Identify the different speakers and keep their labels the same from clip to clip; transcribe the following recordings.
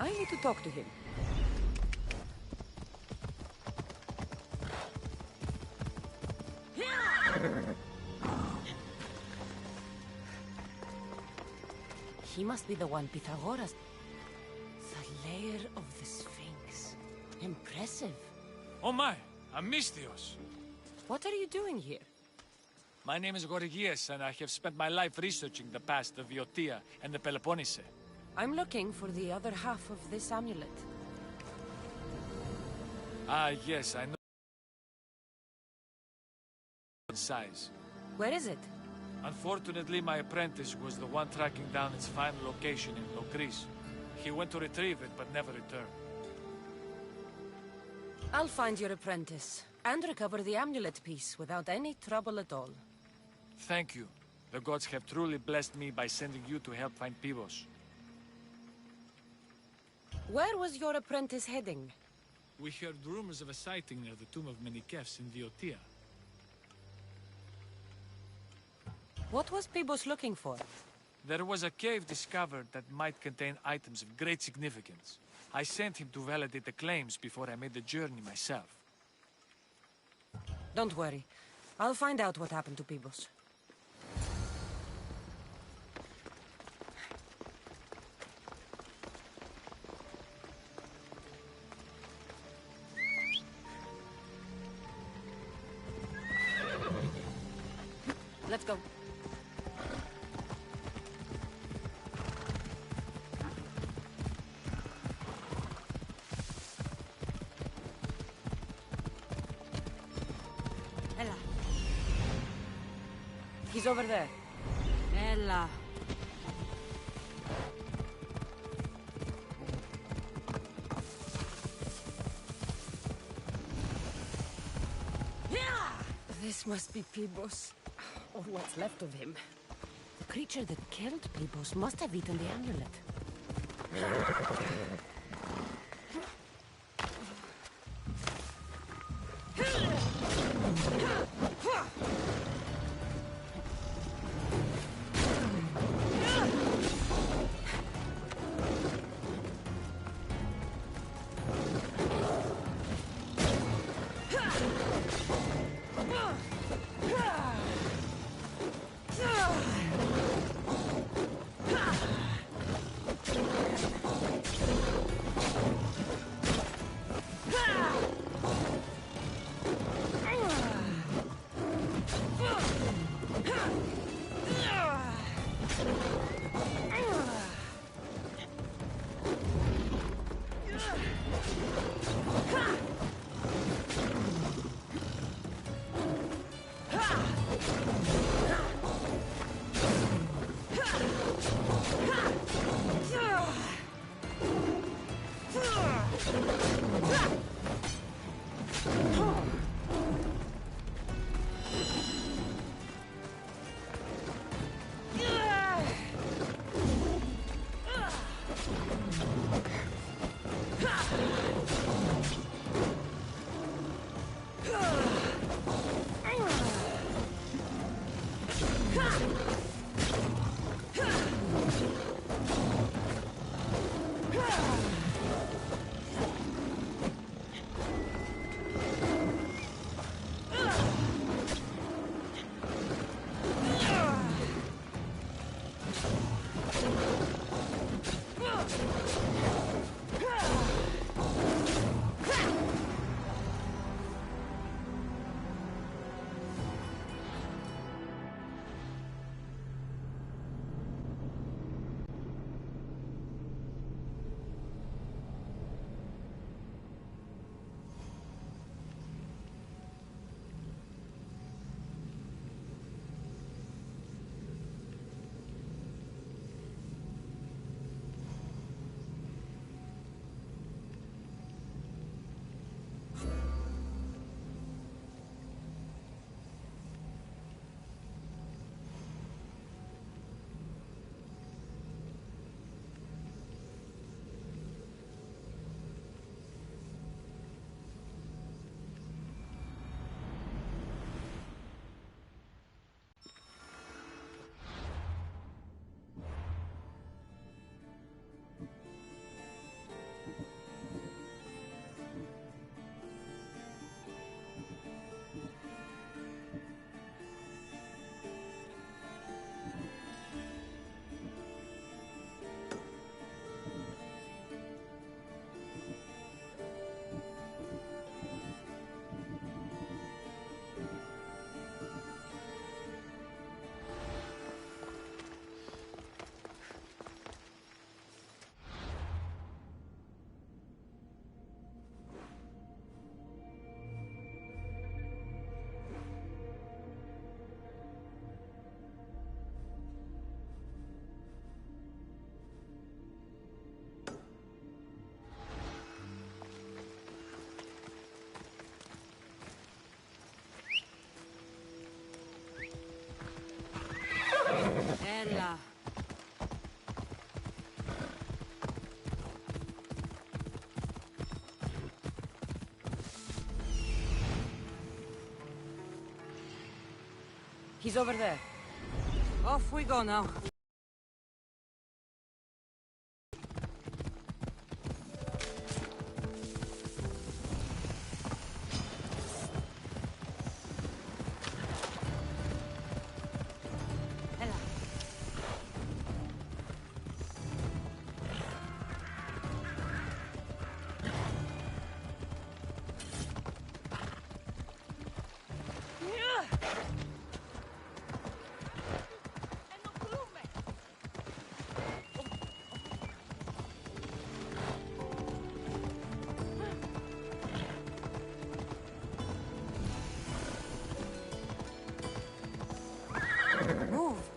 Speaker 1: I need to talk to him. He must be the one Pythagoras. The lair of the Sphinx. Impressive.
Speaker 2: Oh my, Amistios!
Speaker 1: What are you doing here?
Speaker 2: My name is Gorgias, and I have spent my life researching the past of Boeotia and the Peloponnese.
Speaker 1: I'm looking for the other half of this amulet.
Speaker 2: Ah, yes, I know. Size.
Speaker 1: Where is it?
Speaker 2: Unfortunately, my apprentice was the one tracking down its final location in Locris. He went to retrieve it, but never returned.
Speaker 1: I'll find your apprentice, and recover the amulet piece without any trouble at all.
Speaker 2: Thank you. The gods have truly blessed me by sending you to help find Pibos.
Speaker 1: Where was your apprentice heading?
Speaker 2: We heard rumors of a sighting near the tomb of Menikefs in Boeotia.
Speaker 1: What was Pibos looking for?
Speaker 2: There was a cave discovered that might contain items of great significance. I sent him to validate the claims before I made the journey myself.
Speaker 1: Don't worry. I'll find out what happened to Pibos. Let's go. Ella. He's over there. Ella. This must be Pibos. Or what's left of him. The creature that killed Pibos must have eaten the amulet. He's over there. Off we go now. Move.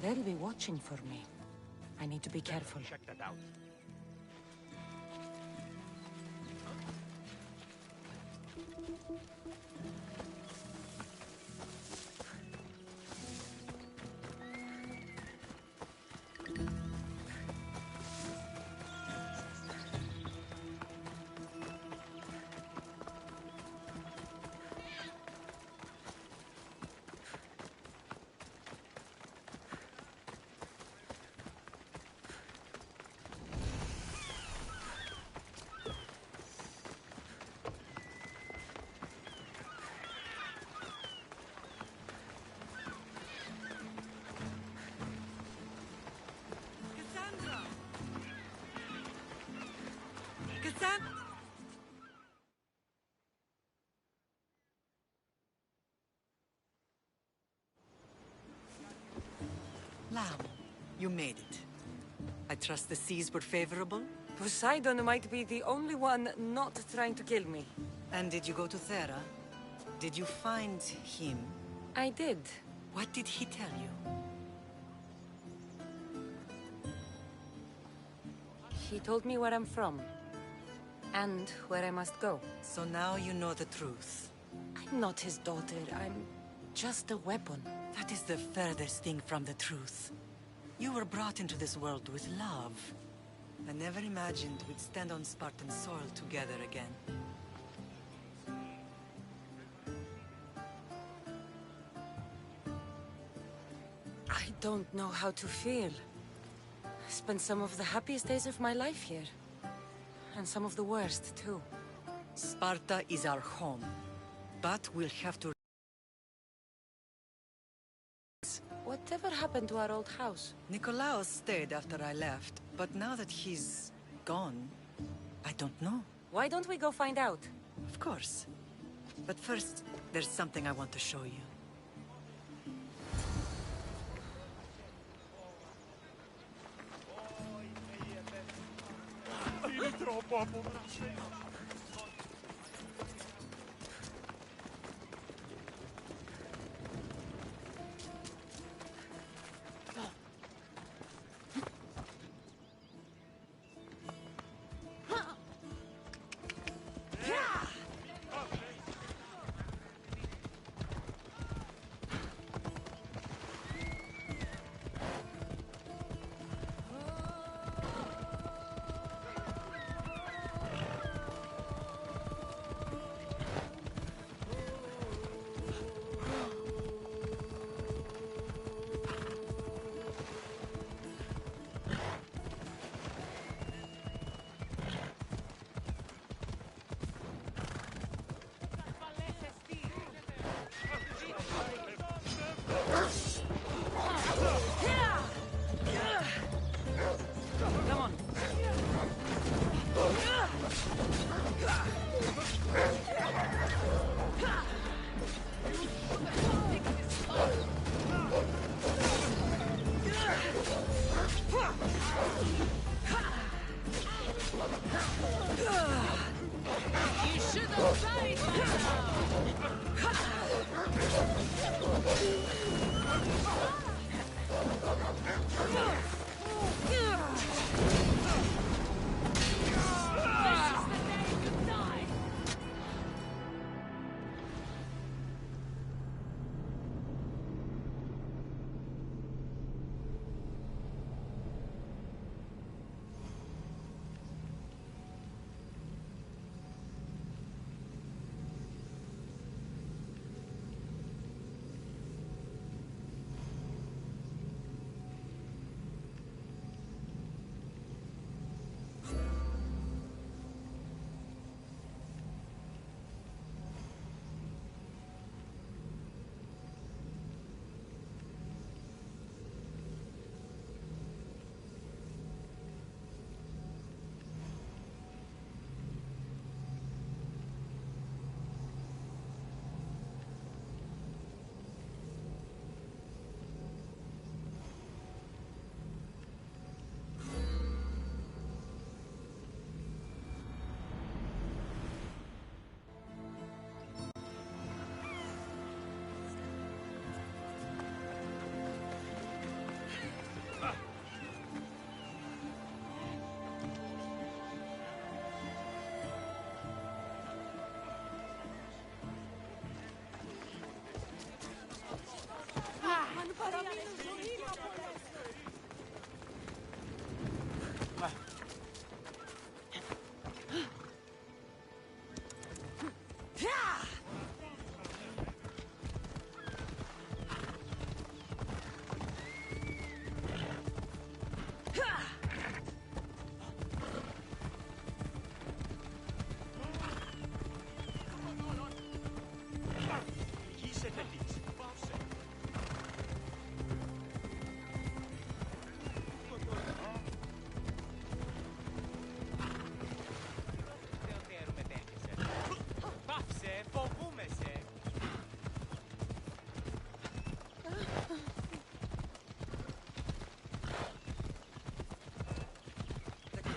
Speaker 1: They'll be watching for me. I need to be careful.
Speaker 3: Check that out. Lamb, you made it. I trust the seas were favorable?
Speaker 1: Poseidon might be the only one not trying to kill me.
Speaker 3: And did you go to Thera? Did you find him?
Speaker 1: I did.
Speaker 3: What did he tell you?
Speaker 1: He told me where I'm from. And where I must go.
Speaker 3: So now you know the truth.
Speaker 1: I'm not his daughter. I'm just a weapon.
Speaker 3: That is the furthest thing from the truth. You were brought into this world with love. I never imagined we'd stand on Spartan soil together again.
Speaker 1: I don't know how to feel. I spent some of the happiest days of my life here. And some of the worst, too.
Speaker 3: Sparta is our home. But we'll have to...
Speaker 1: Whatever happened to our old house?
Speaker 3: Nikolaos stayed after I left, but now that he's gone, I don't know.
Speaker 1: Why don't we go find out?
Speaker 3: Of course. But first, there's something I want to show you.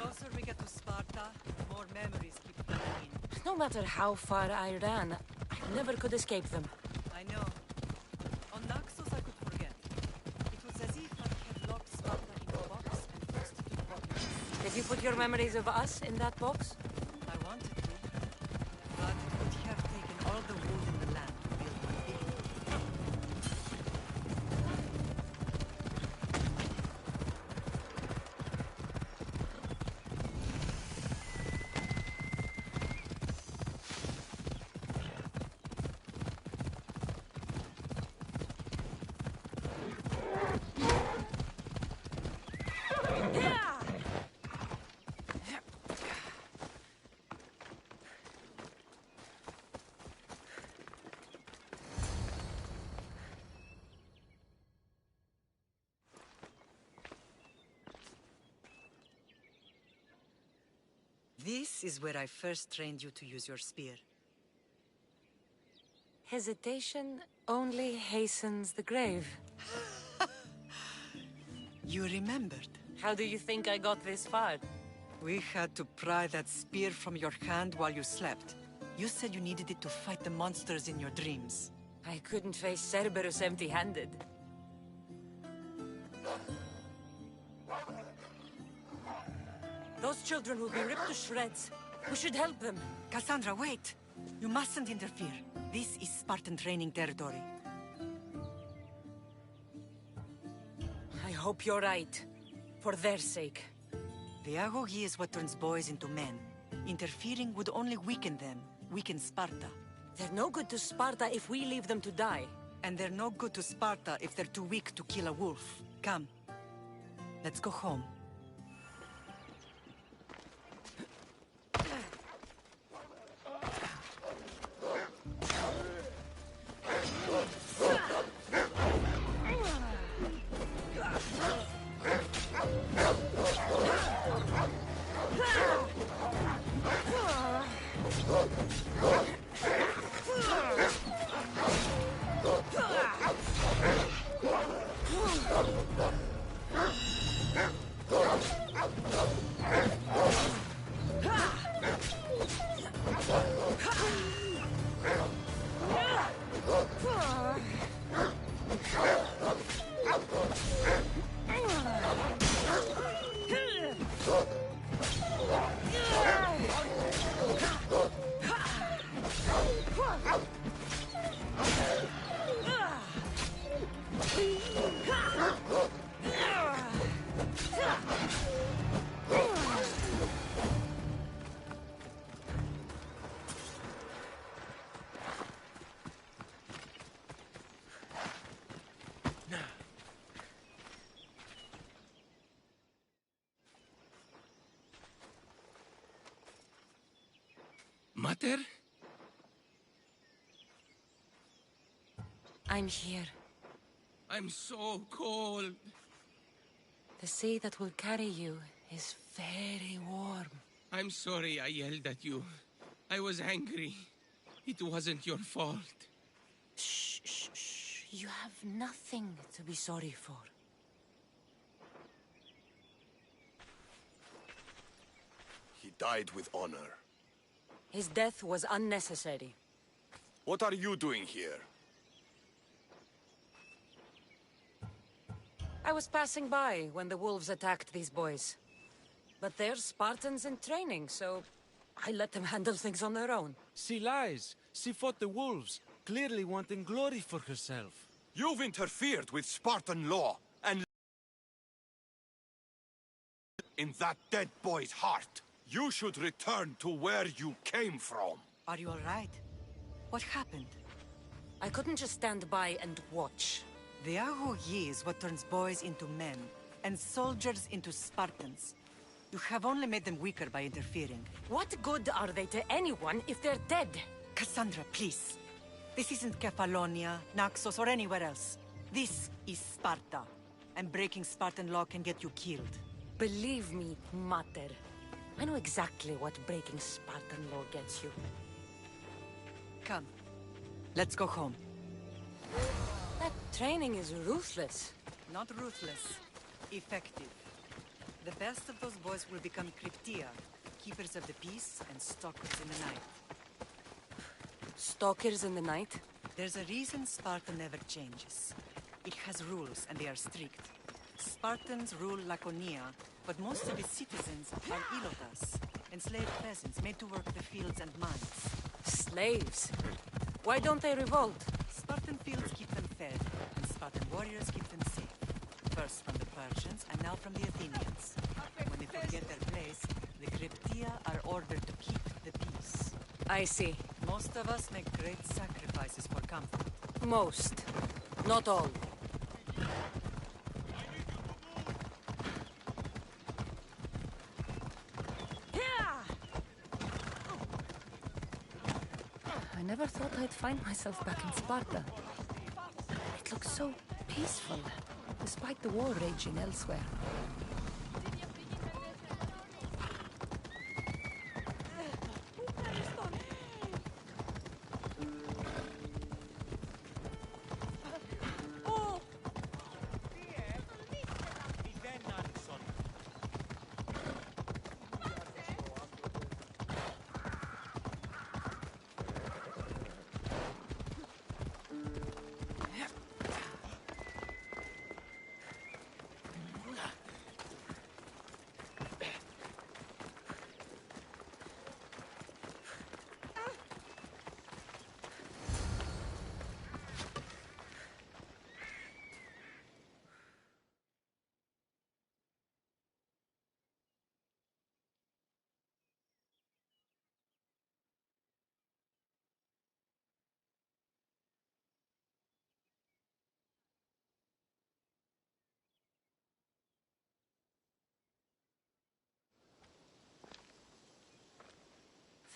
Speaker 3: closer we get to Sparta, the more memories keep flooding in.
Speaker 1: No matter how far I ran, I never could escape them.
Speaker 3: I know. On Naxos I could forget. It was as if I had locked Sparta in a box and forced it to the bottom.
Speaker 1: Did you put your memories of us in that box?
Speaker 3: I wanted to, but it would have taken all the wood in the land to build one big. This is where I first trained you to use your spear.
Speaker 1: Hesitation only hastens the grave.
Speaker 3: You remembered.
Speaker 1: How do you think I got this far?
Speaker 3: We had to pry that spear from your hand while you slept. You said you needed it to fight the monsters in your dreams.
Speaker 1: I couldn't face Cerberus empty-handed. Those children will be ripped to shreds. We should help them.
Speaker 3: Cassandra, wait! You mustn't interfere. This is Spartan training territory.
Speaker 1: I hope you're right. For their sake.
Speaker 3: The agoge is what turns boys into men. Interfering would only weaken them, weaken Sparta.
Speaker 1: They're no good to Sparta if we leave them to die.
Speaker 3: And they're no good to Sparta if they're too weak to kill a wolf. Come. Let's go home.
Speaker 4: Mater?
Speaker 1: I'm here.
Speaker 4: I'm so cold.
Speaker 1: The sea that will carry you is very warm.
Speaker 4: I'm sorry I yelled at you. I was angry. It wasn't your fault.
Speaker 1: Shh, shh, shh. You have nothing to be sorry for.
Speaker 5: He died with honor.
Speaker 1: His death was unnecessary.
Speaker 5: What are you doing here?
Speaker 1: I was passing by when the wolves attacked these boys. But they're Spartans in training, so I let them handle things on their own.
Speaker 6: She lies. She fought the wolves, clearly wanting glory for herself.
Speaker 5: You've interfered with Spartan law, and in that dead boy's heart. You should return to where you came from.
Speaker 3: Are you all right? What happened?
Speaker 1: I couldn't just stand by and watch.
Speaker 3: The agoge is what turns boys into men, and soldiers into Spartans. You have only made them weaker by interfering.
Speaker 1: What good are they to anyone if they're dead?
Speaker 3: Cassandra, please. This isn't Kefalonia, Naxos, or anywhere else. This is Sparta, and breaking Spartan law can get you killed.
Speaker 1: Believe me, Mater. I know exactly what breaking Spartan law gets you.
Speaker 3: Come. Let's go home.
Speaker 1: That training is ruthless.
Speaker 3: Not ruthless. Effective. The best of those boys will become Cryptia, keepers of the peace and stalkers in the night.
Speaker 1: Stalkers in the night?
Speaker 3: There's a reason Sparta never changes. It has rules, and they are strict. Spartans rule Laconia, but most of its citizens are ilotas, enslaved peasants made to work the fields and mines.
Speaker 1: Slaves? Why don't they revolt?
Speaker 3: Spartan fields keep them fed, and Spartan warriors keep them safe. First from the Persians, and now from the Athenians. When they forget their place, the Cryptia are ordered to keep the peace.
Speaker 1: I see.
Speaker 3: Most of us make great sacrifices for comfort.
Speaker 1: Most. Not all. I never thought I'd find myself back in Sparta. It looks so peaceful, despite the war raging elsewhere.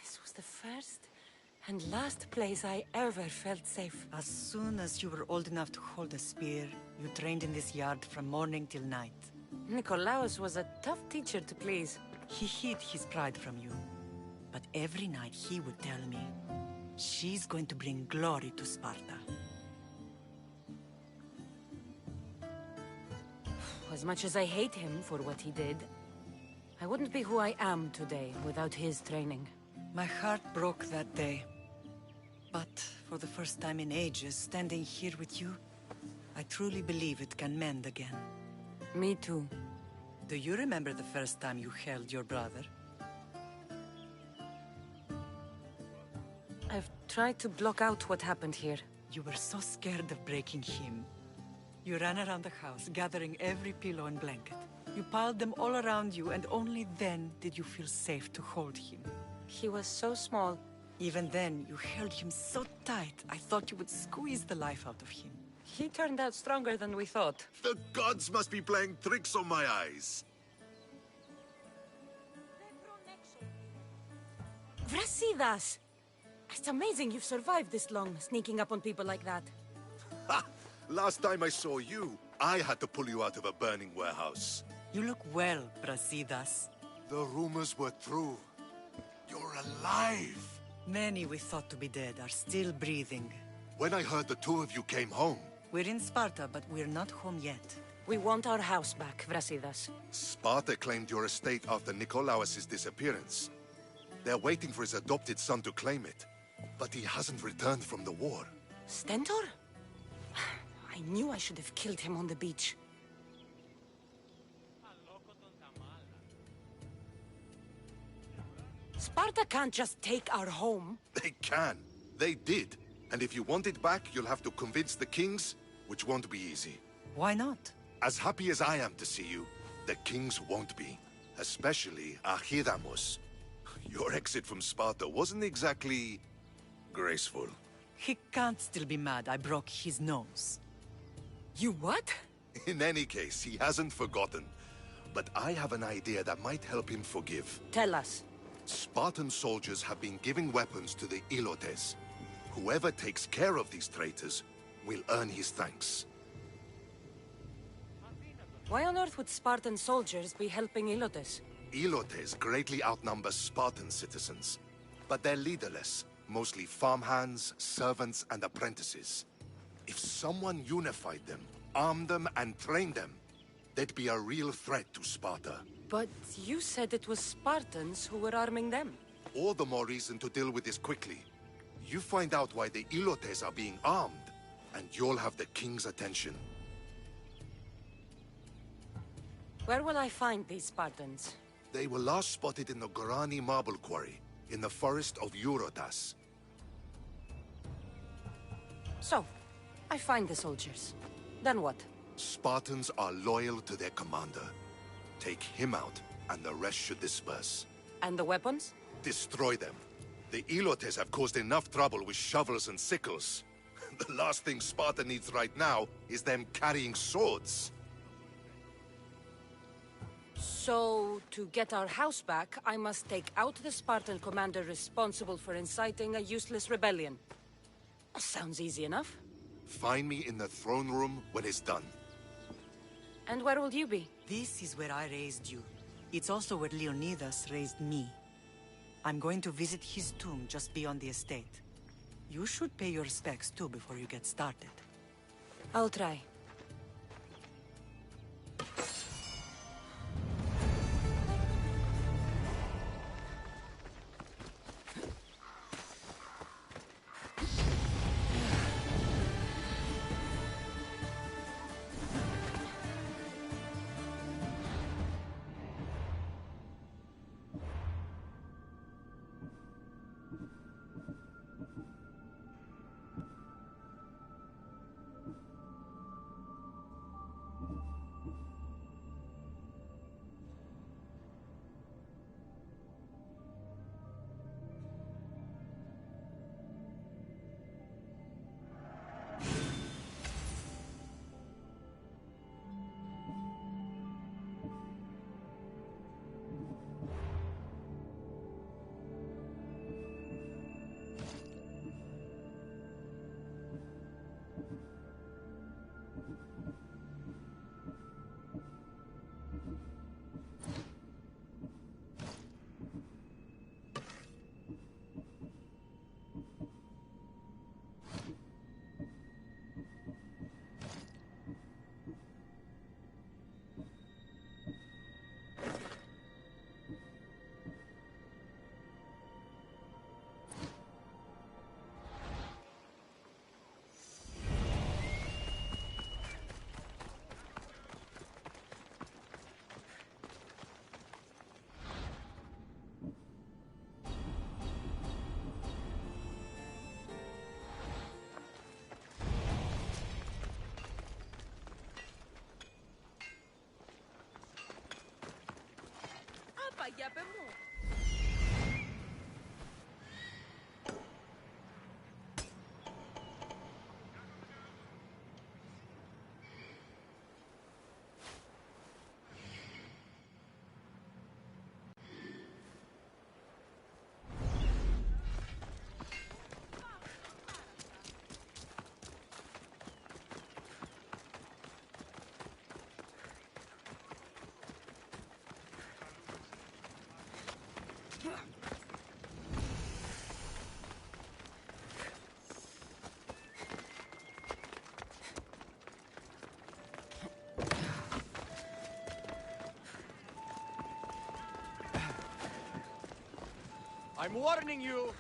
Speaker 1: This was the first and last place I ever felt safe.
Speaker 3: As soon as you were old enough to hold a spear, you trained in this yard from morning till night.
Speaker 1: Nikolaos was a tough teacher to please.
Speaker 3: He hid his pride from you. But every night he would tell me, she's going to bring glory to Sparta.
Speaker 1: As much as I hate him for what he did, I wouldn't be who I am today without his training.
Speaker 3: My heart broke that day. But for the first time in ages, standing here with you, I truly believe it can mend again.
Speaker 1: Me too.
Speaker 3: Do you remember the first time you held your brother?
Speaker 1: I've tried to block out what happened here.
Speaker 3: You were so scared of breaking him. You ran around the house, gathering every pillow and blanket. You piled them all around you, and only then did you feel safe to hold him.
Speaker 1: He was so small.
Speaker 3: Even then, you held him so tight, I thought you would squeeze the life out of him.
Speaker 1: He turned out stronger than we thought.
Speaker 5: The gods must be playing tricks on my eyes.
Speaker 1: Vrasidas! It's amazing you've survived this long, sneaking up on people like that.
Speaker 5: Ha! Last time I saw you, I had to pull you out of a burning warehouse.
Speaker 3: You look well, Brasidas.
Speaker 5: The rumors were true. You're alive!
Speaker 3: Many we thought to be dead are still breathing.
Speaker 5: When I heard the two of you came home,
Speaker 3: We're in Sparta, but we're not home yet.
Speaker 1: We want our house back, Vrasidas.
Speaker 5: Sparta claimed your estate after Nikolaos' disappearance. They're waiting for his adopted son to claim it, but he hasn't returned from the war.
Speaker 1: Stentor? I knew I should have killed him on the beach. Sparta can't just take our home.
Speaker 5: They can. They did. And if you want it back, you'll have to convince the kings, which won't be easy.
Speaker 3: Why not?
Speaker 5: As happy as I am to see you, the kings won't be. Especially Archidamos. Your exit from Sparta wasn't exactly graceful.
Speaker 3: He can't still be mad I broke his nose.
Speaker 1: You what?
Speaker 5: In any case, he hasn't forgotten. But I have an idea that might help him forgive.
Speaker 1: Tell us.
Speaker 5: Spartan soldiers have been giving weapons to the Ilotes. Whoever takes care of these traitors will earn his thanks.
Speaker 1: Why on earth would Spartan soldiers be helping Ilotes?
Speaker 5: Ilotes greatly outnumber Spartan citizens, but they're leaderless, mostly farmhands, servants, and apprentices. If someone unified them, armed them, and trained them, they'd be a real threat to Sparta.
Speaker 1: But you said it was Spartans who were arming them.
Speaker 5: All the more reason to deal with this quickly. You find out why the Ilotes are being armed, and you'll have the king's attention.
Speaker 1: Where will I find these Spartans?
Speaker 5: They were last spotted in the Gorani marble quarry, in the forest of Eurotas.
Speaker 1: So, I find the soldiers. Then what?
Speaker 5: Spartans are loyal to their commander. Take him out, and the rest should disperse.
Speaker 1: And the weapons?
Speaker 5: Destroy them. The Ilotes have caused enough trouble with shovels and sickles. The last thing Sparta needs right now is them carrying swords.
Speaker 1: So, to get our house back, I must take out the Spartan commander responsible for inciting a useless rebellion. Sounds easy enough.
Speaker 5: Find me in the throne room when it's done.
Speaker 1: And where will you be?
Speaker 3: This is where I raised you. It's also where Leonidas raised me. I'm going to visit his tomb just beyond the estate. You should pay your respects too before you get started.
Speaker 1: I'll try.
Speaker 2: I'm warning you!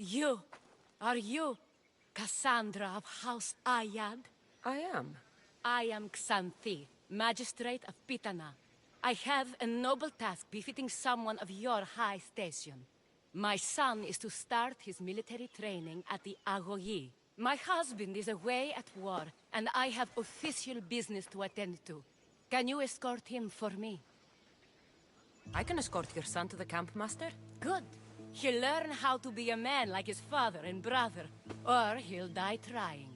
Speaker 1: You. Are you Cassandra of House Ayad?
Speaker 7: I am.
Speaker 1: I am Xanthi, Magistrate of Pitana. I have a noble task befitting someone of your high station. My son is to start his military training at the Agoyi. My husband is away at war, and I have official business to attend to. Can you escort him for me?
Speaker 7: I can escort your son to the camp, Master.
Speaker 1: Good. He'll learn how to be a man like his father and brother, or he'll die trying.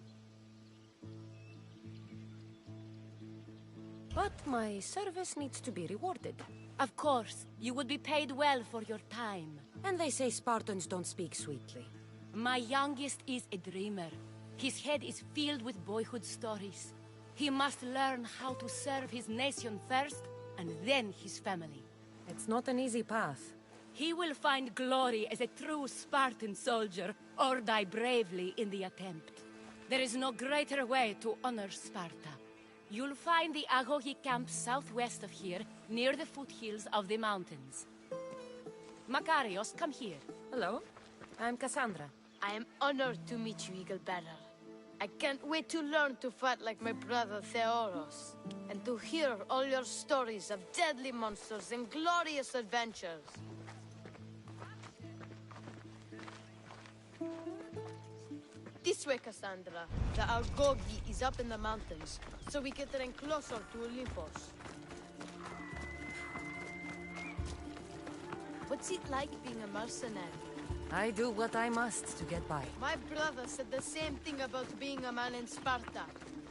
Speaker 7: But my service needs to be rewarded.
Speaker 1: Of course, you would be paid well for your time.
Speaker 7: And they say Spartans don't speak sweetly.
Speaker 1: My youngest is a dreamer. His head is filled with boyhood stories. He must learn how to serve his nation first, and then his family.
Speaker 7: It's not an easy path.
Speaker 1: He will find glory as a true Spartan soldier, or die bravely in the attempt. There is no greater way to honor Sparta. You'll find the Agogi camp southwest of here, near the foothills of the mountains. Makarios, come here.
Speaker 7: Hello, I'm Cassandra.
Speaker 8: I am honored to meet you, Eagle Bearer. I can't wait to learn to fight like my brother Theoros, and to hear all your stories of deadly monsters and glorious adventures. This way, Cassandra. The Argogi is up in the mountains, so we can train closer to Olympus. What's it like being a mercenary?
Speaker 7: I do what I must to get by.
Speaker 8: My brother said the same thing about being a man in Sparta.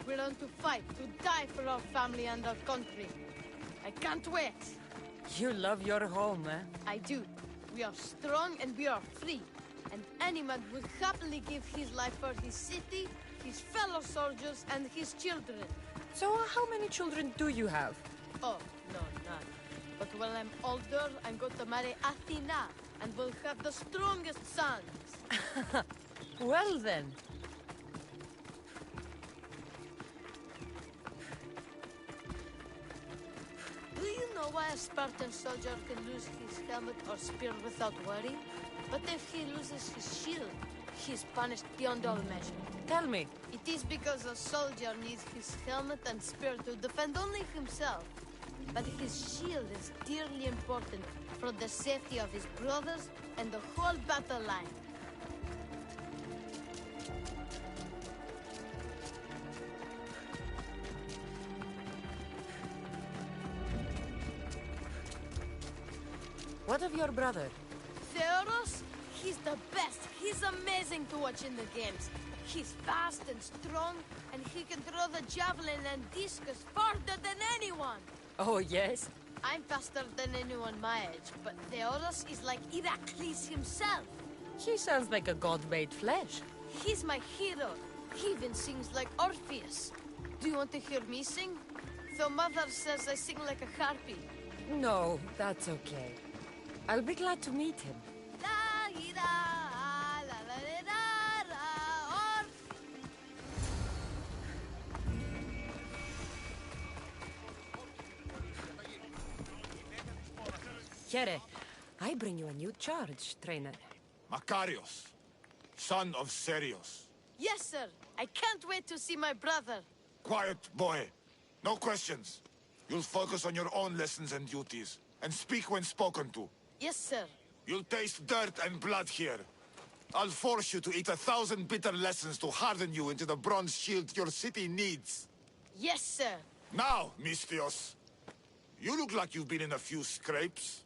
Speaker 8: We learn to fight, to die for our family and our country. I can't wait.
Speaker 7: You love your home, eh?
Speaker 8: I do. We are strong and we are free. And any man would happily give his life for his city, his fellow soldiers, and his children.
Speaker 7: So how many children do you have?
Speaker 8: Oh, no, none. But when I'm older, I'm going to marry Athena, and we'll have the strongest sons.
Speaker 7: Well then.
Speaker 8: Do you know why a Spartan soldier can lose his helmet or spear without worry? But if he loses his shield, he's punished beyond all measure.
Speaker 7: Tell me.
Speaker 8: It is because a soldier needs his helmet and spear to defend only himself. But his shield is dearly important for the safety of his brothers and the whole battle line.
Speaker 7: What of your brother?
Speaker 8: Theoros? He's the best. He's amazing to watch in the games. He's fast and strong, and he can throw the javelin and discus farther than anyone.
Speaker 7: Oh, yes?
Speaker 8: I'm faster than anyone my age, but Theoros is like Heracles himself.
Speaker 7: He sounds like a god-made flesh.
Speaker 8: He's my hero. He even sings like Orpheus. Do you want to hear me sing? Though Mother says I sing like a harpy.
Speaker 7: No, that's okay. I'll be glad to meet him. Here, I bring you a new charge, trainer.
Speaker 9: Makarios, son of Serios.
Speaker 8: Yes, sir. I can't wait to see my brother.
Speaker 9: Quiet, boy. No questions. You'll focus on your own lessons and duties, and speak when spoken to.
Speaker 8: Yes, sir.
Speaker 9: You'll taste dirt and blood here. I'll force you to eat 1,000 bitter lessons to harden you into the bronze shield your city needs.
Speaker 8: Yes, sir.
Speaker 9: Now, Mistios, you look like you've been in a few scrapes.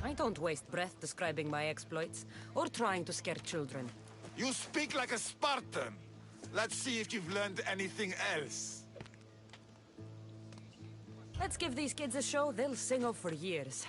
Speaker 7: I don't waste breath describing my exploits, or trying to scare children.
Speaker 9: You speak like a Spartan. Let's see if you've learned anything else.
Speaker 7: Let's give these kids a show they'll sing of for years.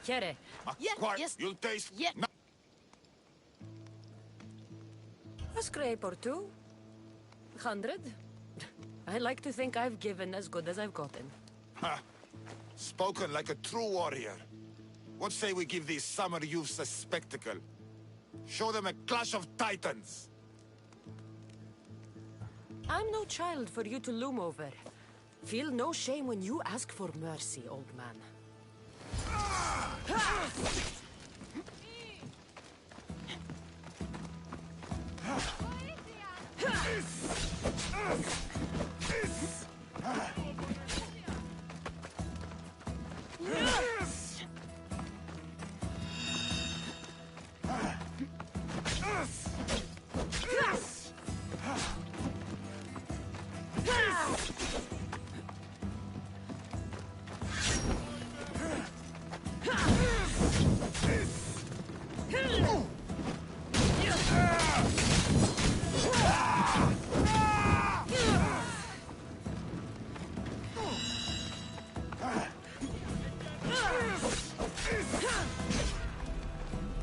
Speaker 7: Chiere.
Speaker 9: Quiet.
Speaker 8: Yes.
Speaker 9: You'll taste.
Speaker 8: Yeah.
Speaker 7: A scrape or two. 100. I like to think I've given as good as I've gotten.
Speaker 9: Ha! Spoken like a true warrior. What say we give these summer youths a spectacle? Show them a clash of titans!
Speaker 7: I'm no child for you to loom over. Feel no shame when you ask for mercy, old man.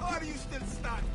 Speaker 9: Are you still standing?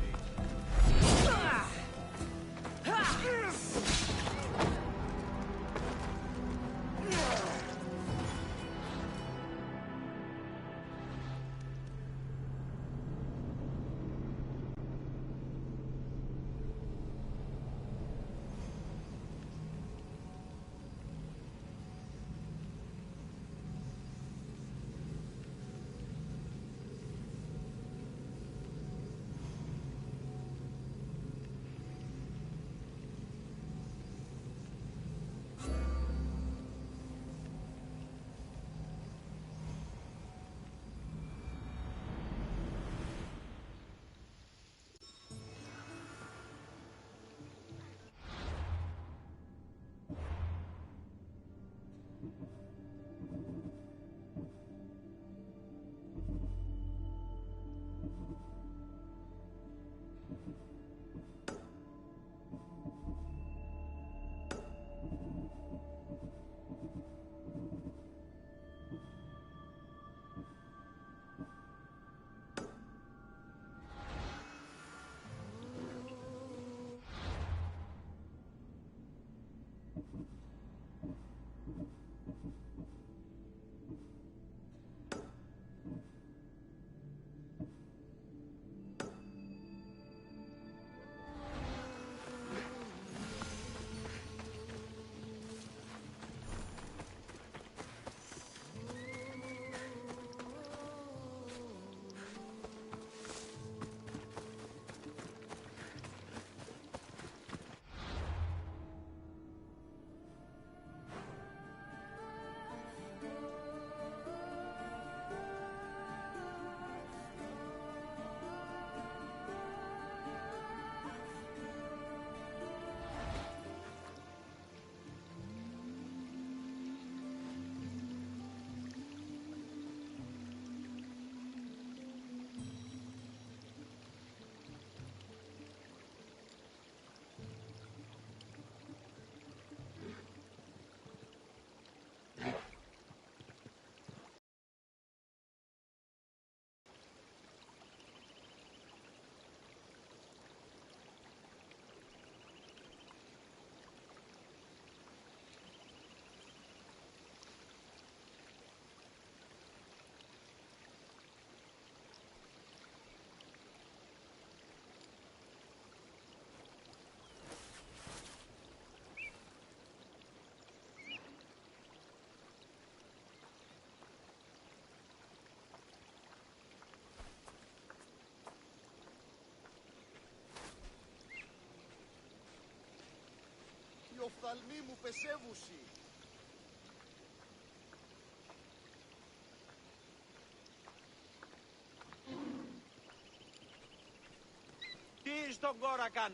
Speaker 10: Οι οφθαλμοί μου πεσεύουσι. Τι στον κόρα καν.